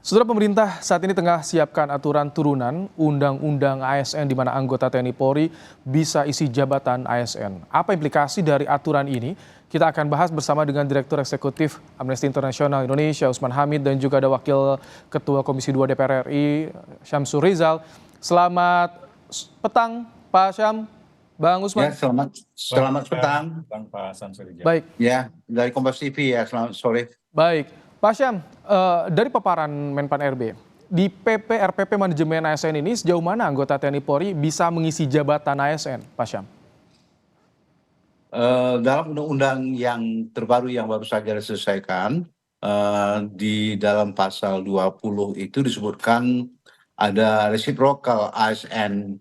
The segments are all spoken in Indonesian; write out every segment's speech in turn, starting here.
Saudara, pemerintah saat ini tengah siapkan aturan turunan Undang-Undang ASN di mana anggota TNI Polri bisa isi jabatan ASN. Apa implikasi dari aturan ini? Kita akan bahas bersama dengan Direktur Eksekutif Amnesty International Indonesia, Usman Hamid, dan juga ada Wakil Ketua Komisi 2 DPR RI, Syamsur Rizal. Selamat petang, Pak Syam, Bang Ya, Usman. selamat petang. Bang Pak Samsuri. Baik. Ya, dari Kompas TV ya, selamat sore. Baik, Pak Syam, dari paparan Menpan RB, di PP RPP manajemen ASN ini sejauh mana anggota TNI Polri bisa mengisi jabatan ASN, Pak Syam? Dalam undang-undang yang terbaru yang baru saja diselesaikan, di dalam pasal 20 itu disebutkan ada reciprocal ASN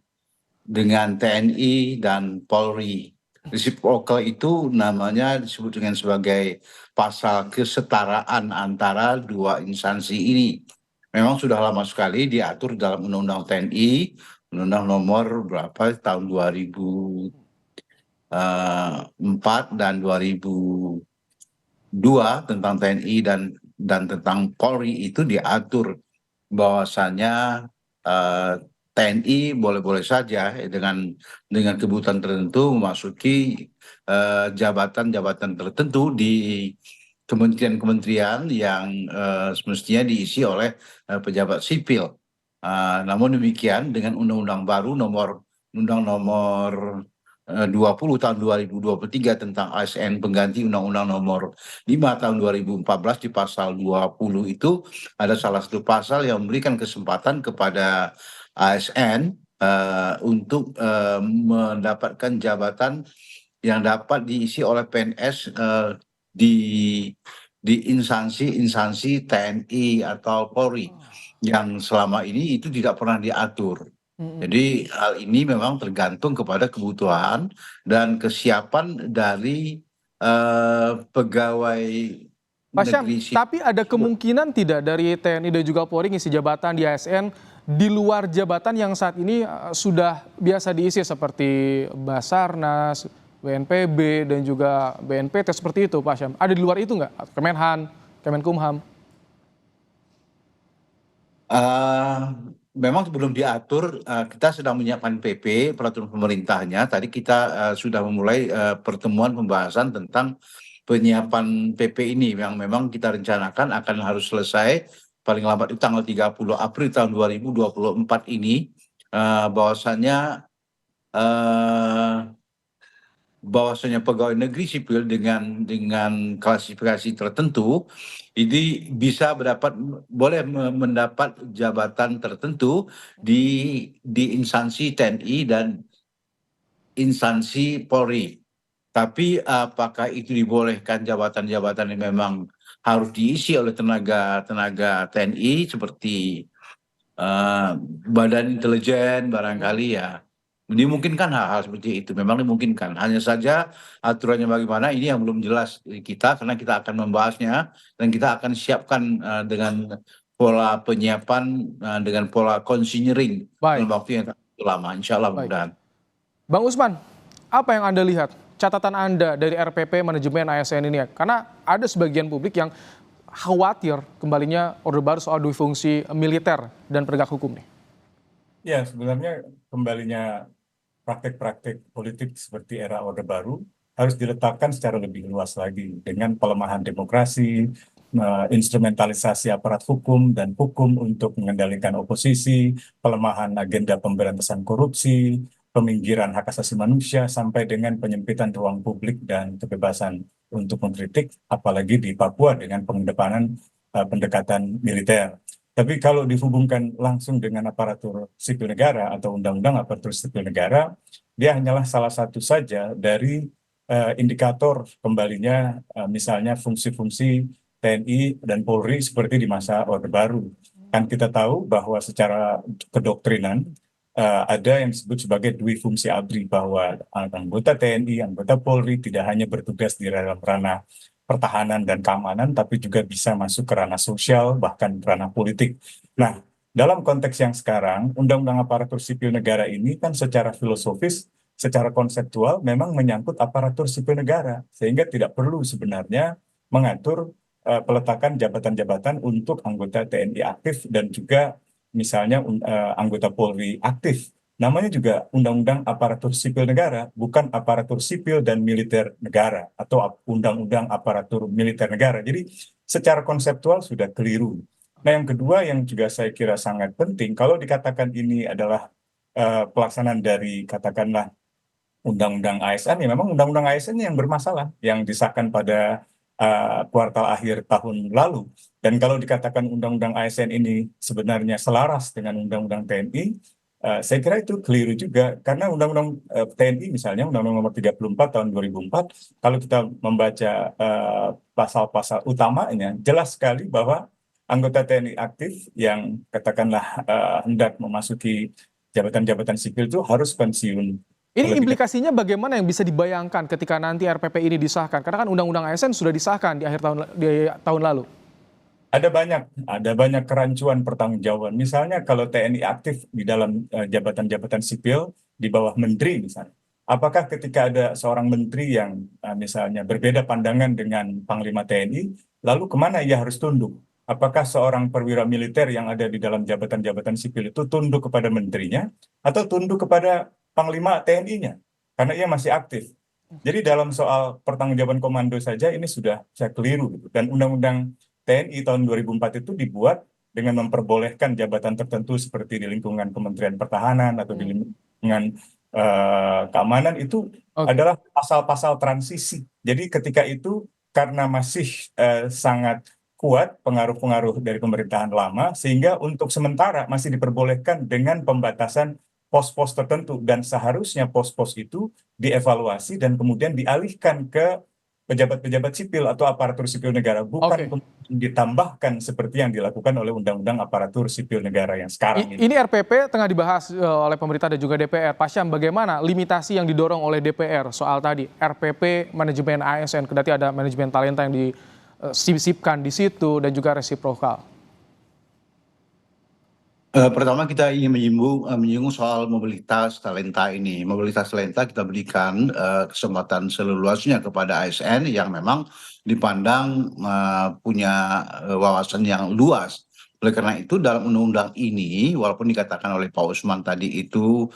dengan TNI dan Polri. Reciprocal itu namanya disebut dengan sebagai pasal kesetaraan antara dua instansi ini. Memang sudah lama sekali diatur dalam Undang-Undang TNI, Undang-Undang nomor berapa tahun 2004 dan 2002 tentang TNI dan tentang Polri itu diatur bahwasannya TNI boleh-boleh saja dengan kebutuhan tertentu memasuki jabatan-jabatan tertentu di kementerian-kementerian yang semestinya diisi oleh pejabat sipil. Namun demikian dengan undang-undang baru nomor 20 tahun 2023 tentang ASN pengganti Undang-Undang nomor 5 tahun 2014 di pasal 20 itu ada salah satu pasal yang memberikan kesempatan kepada ASN untuk mendapatkan jabatan yang dapat diisi oleh PNS di instansi TNI atau Polri yang selama ini itu tidak pernah diatur. Jadi hal ini memang tergantung kepada kebutuhan dan kesiapan dari pegawai Pak Syam, negeri tapi ada kemungkinan tidak dari TNI dan juga Polri ngisi jabatan di ASN di luar jabatan yang saat ini sudah biasa diisi seperti Basarnas, BNPB, dan juga BNPT seperti itu, Pak Syam. Ada di luar itu nggak? Kemenhan, Kemenkumham? Memang sebelum diatur, kita sedang menyiapkan PP, peraturan pemerintahnya. Tadi kita sudah memulai pertemuan pembahasan tentang penyiapan PP ini yang memang kita rencanakan akan harus selesai paling lambat di tanggal 30 April tahun 2024 ini, bahwasannya pegawai negeri sipil dengan klasifikasi tertentu ini bisa boleh mendapat jabatan tertentu di instansi TNI dan instansi Polri. Tapi apakah itu dibolehkan jabatan-jabatan yang memang harus diisi oleh tenaga TNI seperti badan intelijen barangkali ya dimungkinkan hal-hal seperti itu, memang dimungkinkan. Hanya saja aturannya bagaimana ini yang belum jelas di kita karena kita akan membahasnya dan kita akan siapkan dengan pola penyiapan dengan pola considering dalam waktu yang lama, insya Allah mudah-mudahan. Bang Usman, apa yang Anda lihat, catatan Anda dari RPP manajemen ASN ini? Karena ada sebagian publik yang khawatir kembalinya Orde Baru soal dui fungsi militer dan penegak hukum nih. Ya, sebenarnya kembalinya praktek-praktek politik seperti era Orde Baru harus diletakkan secara lebih luas lagi dengan pelemahan demokrasi, instrumentalisasi aparat hukum dan hukum untuk mengendalikan oposisi, pelemahan agenda pemberantasan korupsi, peminggiran hak asasi manusia, sampai dengan penyempitan ruang publik dan kebebasan untuk mengkritik, apalagi di Papua dengan pengedepanan pendekatan militer. Tapi kalau dihubungkan langsung dengan aparatur sipil negara atau undang-undang aparatur sipil negara, dia hanyalah salah satu saja dari indikator kembalinya misalnya fungsi-fungsi TNI dan Polri seperti di masa Orde Baru. Kan kita tahu bahwa secara kedoktrinan ada yang disebut sebagai dui fungsi ABRI, bahwa anggota TNI, anggota Polri tidak hanya bertugas di dalam ranah pertahanan dan keamanan, tapi juga bisa masuk ke ranah sosial, bahkan ranah politik. Nah, dalam konteks yang sekarang, Undang-Undang Aparatur Sipil Negara ini kan secara filosofis, secara konseptual memang menyangkut aparatur sipil negara, sehingga tidak perlu sebenarnya mengatur peletakan jabatan-jabatan untuk anggota TNI aktif dan juga misalnya anggota Polri aktif. Namanya juga Undang-Undang Aparatur Sipil Negara, bukan Aparatur Sipil dan Militer Negara atau Undang-Undang Aparatur Militer Negara. Jadi secara konseptual sudah keliru. Nah, yang kedua yang juga saya kira sangat penting, kalau dikatakan ini adalah pelaksanaan dari katakanlah Undang-Undang ASN, ya memang Undang-Undang ASN yang bermasalah, yang disahkan pada kuartal akhir tahun lalu. Dan kalau dikatakan Undang-Undang ASN ini sebenarnya selaras dengan Undang-Undang TNI, saya kira itu keliru juga. Karena Undang-Undang TNI misalnya, Undang-Undang Nomor 34 tahun 2004, kalau kita membaca pasal-pasal utamanya, jelas sekali bahwa anggota TNI aktif yang katakanlah hendak memasuki jabatan-jabatan sipil itu harus pensiun Ini terlebih dahulu. implikasinya bagaimana yang bisa dibayangkan ketika nanti RPP ini disahkan? Karena kan Undang-Undang ASN sudah disahkan di tahun lalu. Ada banyak kerancuan pertanggungjawaban. Misalnya kalau TNI aktif di dalam jabatan-jabatan sipil di bawah menteri misalnya. Apakah ketika ada seorang menteri yang misalnya berbeda pandangan dengan Panglima TNI, lalu kemana ia harus tunduk? Apakah seorang perwira militer yang ada di dalam jabatan-jabatan sipil itu tunduk kepada menterinya atau tunduk kepada Panglima TNI-nya? Karena ia masih aktif. Jadi dalam soal pertanggungjawaban komando saja ini sudah saya keliru gitu. Dan Undang-Undang TNI tahun 2004 itu dibuat dengan memperbolehkan jabatan tertentu seperti di lingkungan Kementerian Pertahanan atau di lingkungan keamanan itu Oke. adalah pasal-pasal transisi. Jadi ketika itu karena masih sangat kuat pengaruh-pengaruh dari pemerintahan lama sehingga untuk sementara masih diperbolehkan dengan pembatasan pos-pos tertentu dan seharusnya pos-pos itu dievaluasi dan kemudian dialihkan ke pejabat-pejabat sipil atau aparatur sipil negara, bukan Oke. kemudian ditambahkan seperti yang dilakukan oleh Undang-Undang Aparatur Sipil Negara yang sekarang ini. Ini RPP tengah dibahas oleh pemerintah dan juga DPR. Pak Syam, bagaimana limitasi yang didorong oleh DPR soal tadi RPP manajemen ASN, kedati ada manajemen talenta yang disisipkan di situ dan juga resiprokal. Pertama kita ingin menyinggung soal mobilitas talenta ini. Mobilitas talenta kita berikan kesempatan seluasnya kepada ASN yang memang dipandang punya wawasan yang luas. Oleh karena itu dalam undang-undang ini, walaupun dikatakan oleh Pak Usman tadi itu,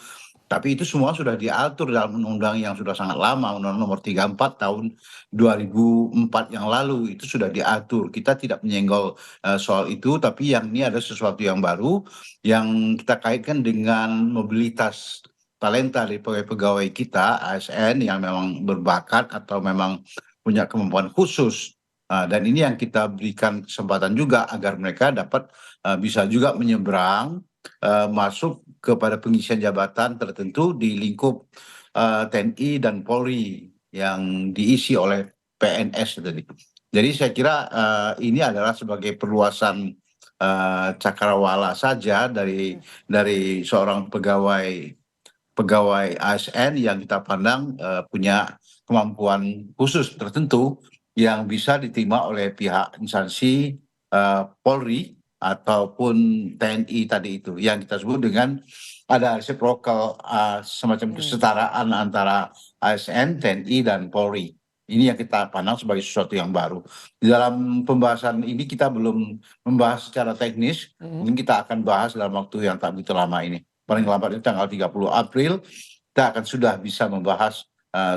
tapi itu semua sudah diatur dalam undang-undang yang sudah sangat lama, Undang-Undang Nomor 34 tahun 2004 yang lalu itu sudah diatur. Kita tidak menyenggol soal itu, tapi yang ini ada sesuatu yang baru yang kita kaitkan dengan mobilitas talenta dari pegawai kita ASN yang memang berbakat atau memang punya kemampuan khusus. Dan ini yang kita berikan kesempatan juga agar mereka dapat bisa juga menyeberang masuk kepada pengisian jabatan tertentu di lingkup TNI dan Polri yang diisi oleh PNS tadi. Jadi saya kira ini adalah sebagai perluasan cakrawala saja dari seorang pegawai ASN yang kita pandang punya kemampuan khusus tertentu yang bisa diterima oleh pihak instansi Polri ataupun TNI tadi itu yang kita sebut dengan ada reciprocal semacam kesetaraan antara ASN, TNI dan Polri. Ini yang kita pandang sebagai sesuatu yang baru. Di dalam pembahasan ini kita belum membahas secara teknis, mungkin kita akan bahas dalam waktu yang tak begitu lama ini. Paling lambat itu tanggal 30 April kita akan sudah bisa membahas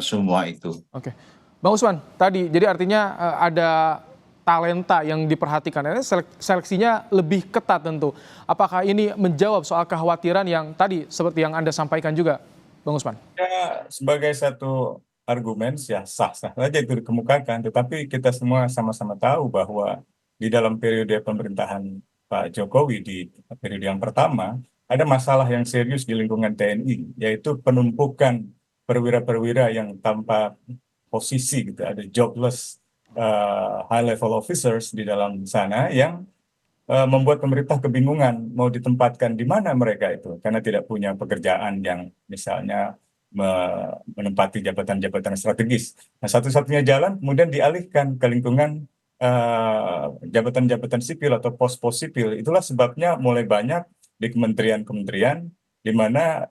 semua itu. Oke. Bang Usman, tadi jadi artinya ada talenta yang diperhatikan. Ini seleksinya lebih ketat tentu. Apakah ini menjawab soal kekhawatiran yang tadi seperti yang Anda sampaikan juga, Bang Usman? Ya, sebagai satu argumen ya sah-sah saja itu dikemukakan, tetapi kita semua sama-sama tahu bahwa di dalam periode pemerintahan Pak Jokowi di periode yang pertama ada masalah yang serius di lingkungan TNI, yaitu penumpukan perwira-perwira yang tanpa posisi gitu, ada jobless high level officers di dalam sana yang membuat pemerintah kebingungan mau ditempatkan di mana mereka itu karena tidak punya pekerjaan yang misalnya menempati jabatan-jabatan strategis. Nah, satu-satunya jalan kemudian dialihkan ke lingkungan jabatan-jabatan sipil atau pos-pos sipil. Itulah sebabnya mulai banyak di kementerian-kementerian di mana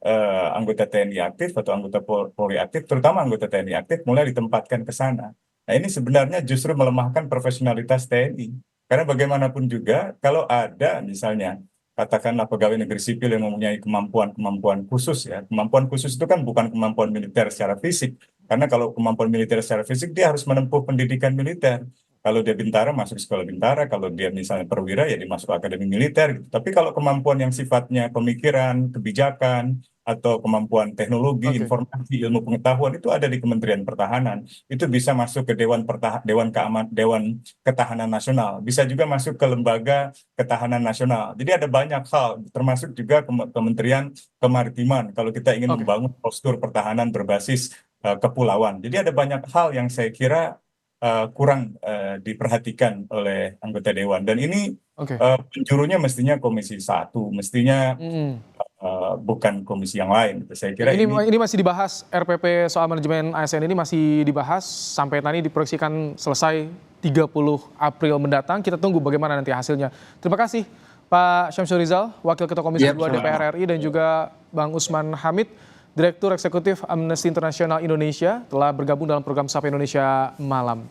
anggota TNI aktif atau anggota Polri aktif, terutama anggota TNI aktif mulai ditempatkan ke sana. Nah, ini sebenarnya justru melemahkan profesionalitas TNI. Karena bagaimanapun juga, kalau ada misalnya, katakanlah pegawai negeri sipil yang mempunyai kemampuan-kemampuan khusus ya. Kemampuan khusus itu kan bukan kemampuan militer secara fisik. Karena kalau kemampuan militer secara fisik, dia harus menempuh pendidikan militer. Kalau dia bintara, masuk sekolah bintara. Kalau dia misalnya perwira, ya dia masuk akademi militer, gitu. Tapi kalau kemampuan yang sifatnya pemikiran, kebijakan, atau kemampuan teknologi, Oke. informasi, ilmu pengetahuan itu ada di Kementerian Pertahanan. Itu bisa masuk ke Dewan Ketahanan Nasional, bisa juga masuk ke Lembaga Ketahanan Nasional. Jadi ada banyak hal, termasuk juga Kementerian Kemaritiman kalau kita ingin Oke. membangun postur pertahanan berbasis kepulauan. Jadi ada banyak hal yang saya kira kurang diperhatikan oleh anggota dewan. Dan ini Oke. penjurunya mestinya Komisi 1, mestinya Mm-mm. bukan komisi yang lain. Saya kira Ini ini ini masih dibahas RPP soal manajemen ASN ini masih dibahas sampai tadi diproyeksikan selesai 30 April mendatang. Kita tunggu bagaimana nanti hasilnya. Terima kasih Pak Syamsul Rizal, Wakil Ketua Komisi Yep, 2 sama-sama. DPR RI dan juga Bang Usman Hamid, Direktur Eksekutif Amnesty International Indonesia telah bergabung dalam program Sapa Indonesia Malam.